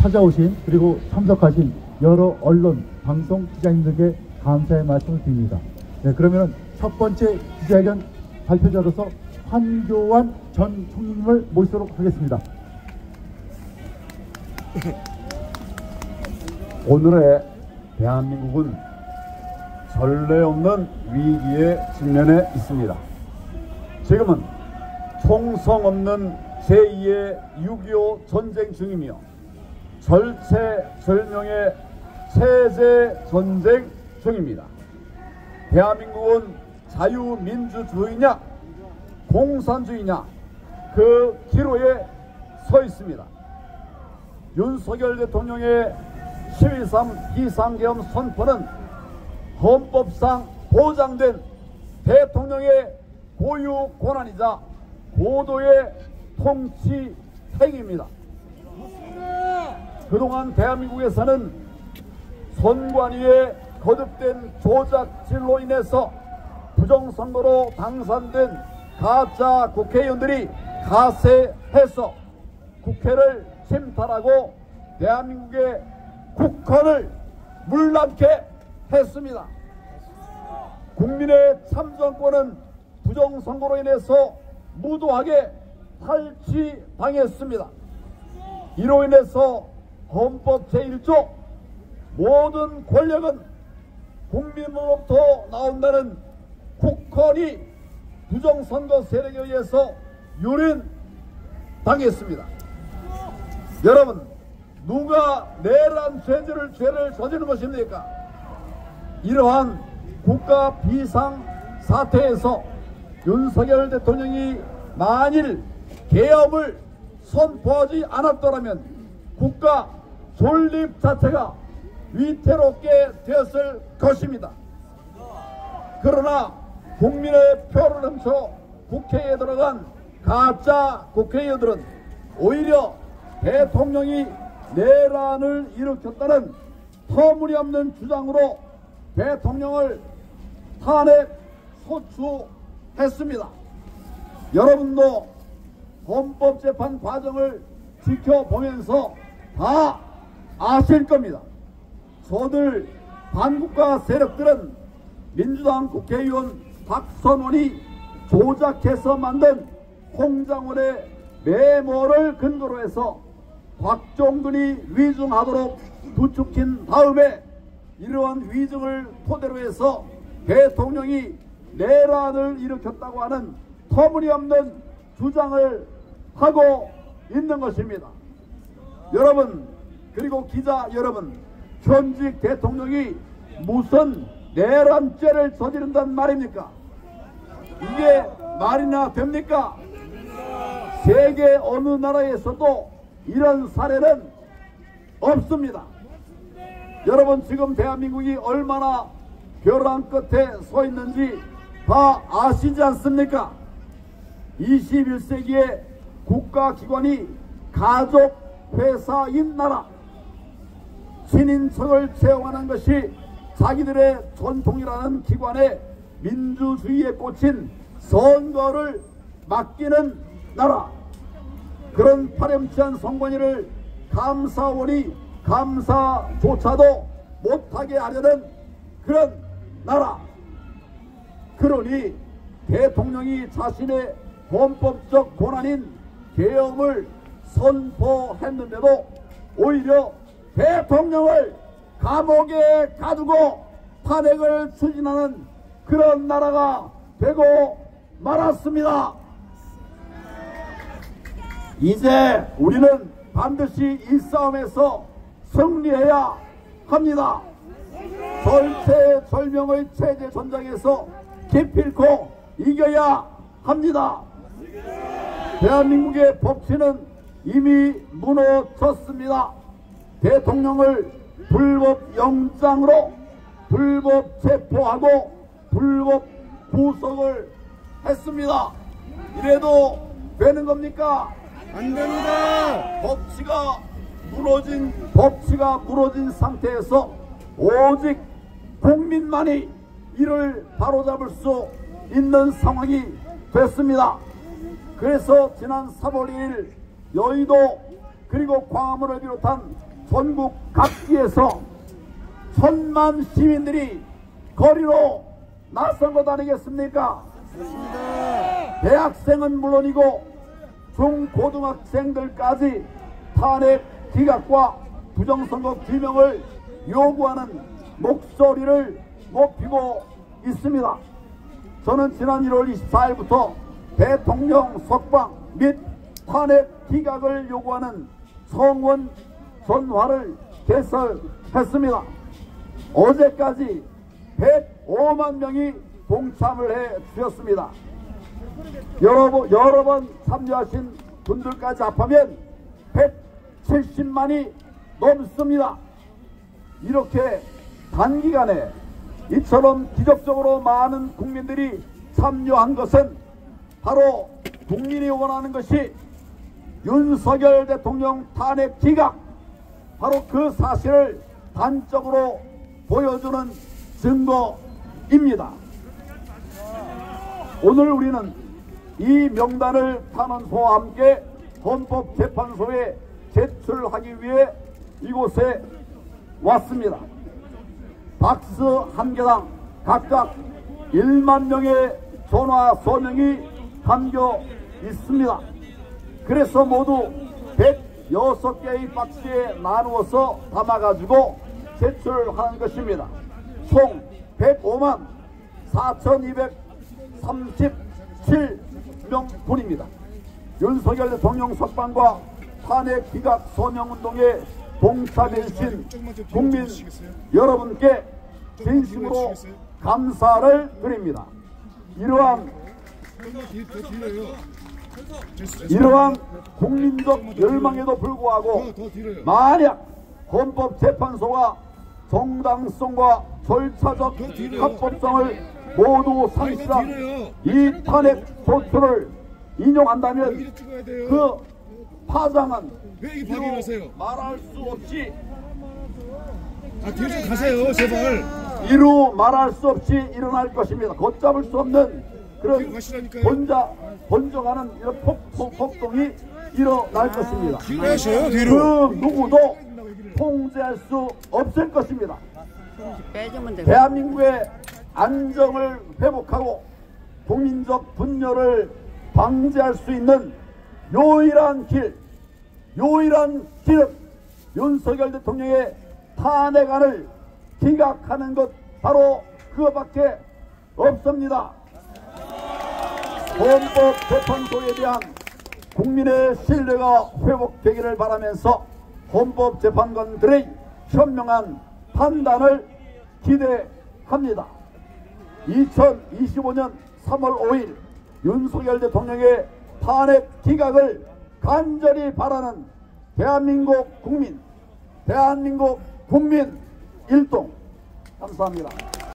찾아오신 그리고 참석하신 여러 언론, 방송 기자님들께 감사의 말씀을 드립니다. 네, 그러면 첫 번째 기자회견 발표자로서 한교안 전 총리님을 모시도록 하겠습니다. 오늘의 대한민국은 전례 없는 위기에 직면해 있습니다. 지금은 총성 없는 제2의 6.25 전쟁 중이며 절체절명의 체제 전쟁 중입니다. 대한민국은 자유민주주의냐 공산주의냐 그 기로에 서 있습니다. 윤석열 대통령의 12.3 비상계엄 선포는 헌법상 보장된 대통령의 고유 권한이자 고도의 통치 행위입니다. 그동안 대한민국에서는 선관위의 거듭된 조작질로 인해서 부정선거로 당선된 가짜 국회의원들이 가세해서 국회를 침탈하고 대한민국의 국헌을 물랑케 했습니다. 국민의 참정권은 부정선거로 인해서 무도하게 탈취당했습니다. 이로 인해서 헌법 제1조 모든 권력은 국민으로부터 나온다는 국헌이 부정선거 세력에 의해서 유린당했습니다. 여러분, 누가 내란 죄를 저지른 것입니까? 이러한 국가 비상 사태에서 윤석열 대통령이 만일 계엄을 선포하지 않았더라면 국가 존립 자체가 위태롭게 되었을 것입니다. 그러나 국민의 표를 훔쳐 국회에 들어간 가짜 국회의원들은 오히려 대통령이 내란을 일으켰다는 터무니없는 주장으로 대통령을 탄핵 소추했습니다. 여러분도 헌법재판 과정을 지켜보면서 다 아실 겁니다. 저들 반국가 세력들은 민주당 국회의원 박선원이 조작해서 만든 홍장원의 메모를 근거로 해서 곽종근이 위증하도록 부추긴 다음에 이러한 위증을 토대로 해서 대통령이 내란을 일으켰다고 하는 터무니없는 주장을 하고 있는 것입니다. 여러분, 그리고 기자 여러분, 현직 대통령이 무슨 내란죄를 저지른단 말입니까? 이게 말이나 됩니까? 세계 어느 나라에서도 이런 사례는 없습니다. 여러분, 지금 대한민국이 얼마나 벼랑 끝에 서 있는지 다 아시지 않습니까? 21세기의 국가기관이 가족회사인 나라, 친인척을 채용하는 것이 자기들의 전통이라는 기관에 민주주의에 꽂힌 선거를 맡기는 나라, 그런 파렴치한 선관위를 감사원이 감사조차도 못하게 하려는 그런 나라. 그러니 대통령이 자신의 헌법적 권한인 계엄을 선포했는데도 오히려 대통령을 감옥에 가두고 탄핵을 추진하는 그런 나라가 되고 말았습니다. 이제 우리는 반드시 이 싸움에서 승리해야 합니다. 절체절명의 체제 전장에서 기필코 이겨야 합니다. 대한민국의 법치는 이미 무너졌습니다. 대통령을 불법 영장으로 불법 체포하고 불법 구속을 했습니다. 이래도 되는 겁니까? 안 됩니다. 법치가 무너진 상태에서 오직 국민만이 이를 바로잡을 수 있는 상황이 됐습니다. 그래서 지난 3월 2일 여의도 그리고 광화문을 비롯한 전국 각지에서 천만 시민들이 거리로 나선 것 아니겠습니까? 대학생은 물론이고 중고등학생들까지 탄핵 기각과 부정선거 규명을 요구하는 목소리를 높이고 있습니다. 저는 지난 1월 24일부터 대통령 석방 및 탄핵 기각을 요구하는 성원 전화를 개설했습니다. 어제까지 105만 명이 동참을 해 주셨습니다. 여러 번 참여하신 분들까지 합하면 170만이 넘습니다. 이렇게 단기간에 이처럼 기적적으로 많은 국민들이 참여한 것은 바로 국민이 원하는 것이 윤석열 대통령 탄핵 기각, 바로 그 사실을 단적으로 보여주는 증거입니다. 오늘 우리는 이 명단을 탄원서와 함께 헌법재판소에 제출하기 위해 이곳에 왔습니다. 박스 한 개당 각각 1만 명의 전화 서명이 담겨 있습니다. 그래서 모두 106개의 박스에 나누어서 담아가지고 제출하는 것입니다. 총 105만 4,237명분입니다. 윤석열 대통령 석방과 탄핵 기각 서명운동에 동참해주신 국민 여러분께 진심으로 감사를 드립니다. 이러한 국민적 열망에도 불구하고 만약 헌법재판소가 정당성과 절차적 합법성을 모두 상실한 이 탄핵 조처를 인용한다면 그 파장은 이루 말할 수 없이 뒤로 좀 가세요, 제발. 이루 말할 수 없이 일어날 것입니다. 걷잡을 수 없는 그런 번져가는 이런 폭동이 일어날 것입니다. 가세요, 뒤로. 그 누구도 통제할 수 없을 것입니다. 빼주면 되고. 대한민국의 안정을 회복하고 국민적 분열을 방지할 수 있는 유일한 길은 윤석열 대통령의 탄핵안을 기각하는 것, 바로 그것밖에 없습니다. 헌법재판소에 대한 국민의 신뢰가 회복되기를 바라면서 헌법재판관들의 현명한 판단을 기대합니다. 2025년 3월 5일 윤석열 대통령의 탄핵 기각을 간절히 바라는 대한민국 국민 일동, 감사합니다.